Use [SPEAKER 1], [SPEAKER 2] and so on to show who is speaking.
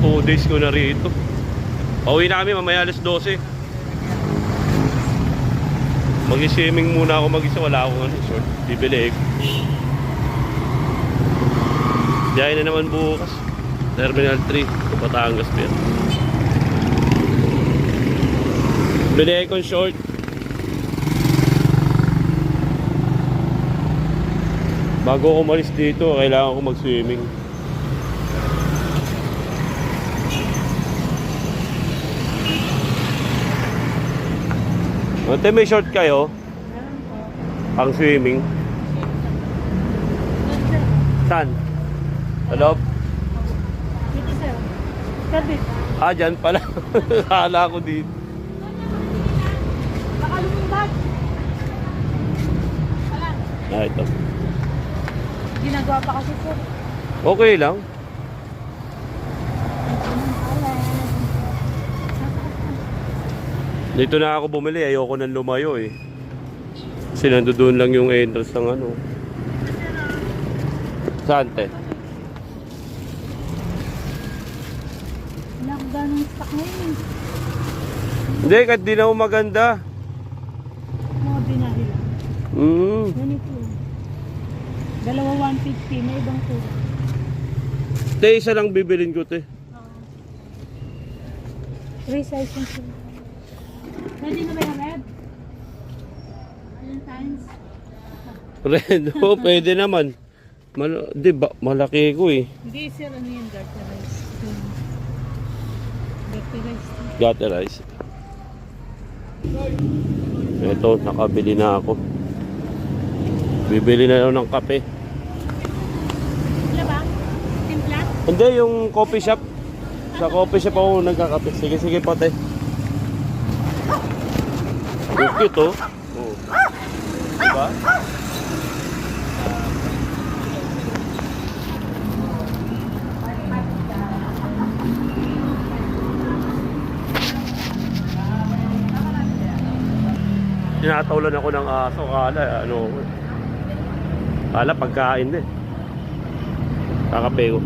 [SPEAKER 1] 2 days ko na rito. Pauwi na kami mamaya alas 12. Mag-swimming muna ako mag-isa. Wala akong short. Bibili ko. Diyan na naman bukas. Terminal 3. Batangas pa yan. Bili ko short. Bago ako umalis dito, kailangan ko mag-swimming. Ate, may short kayo? Pang swimming? Saan? Sa loob?
[SPEAKER 2] Dito sir. Kabit.
[SPEAKER 1] Ah, dyan pala. Kala ko dito.
[SPEAKER 2] Nakalumbat. Wala.
[SPEAKER 1] Ah, ito.
[SPEAKER 2] Ginagawa pa kasi sir.
[SPEAKER 1] Okay lang. Dito na ako bumili, ayoko nang lumayo eh. Kasi nandoon lang yung entrance ng ano. Saan te?
[SPEAKER 2] Wala ko ganong stock ngayon.
[SPEAKER 1] Hindi, kahit di na ako maganda.
[SPEAKER 2] Mga binahi lang. Ganito. Dalawa 150, may ibang puro.
[SPEAKER 1] Te, isa lang bibilin ko te.
[SPEAKER 2] Resizing sir. Pwede na ba yung red? Valentine's?
[SPEAKER 1] Red, oh, pwede naman. Di ba, malaki ko eh.
[SPEAKER 2] Hindi sir, ano yung garter rice? Garter rice.
[SPEAKER 1] Gutter rice. Ito, nakabili na ako. Bibili na ako ng kape.
[SPEAKER 2] Wala ba? Timpla?
[SPEAKER 1] Hindi, yung coffee shop. Sa coffee shop ako nagkakape. Sige, sige po te. Cute oh. Oh. Diba? Tinatawalan ako ng aso. Kala pagkain din. Kakape ko.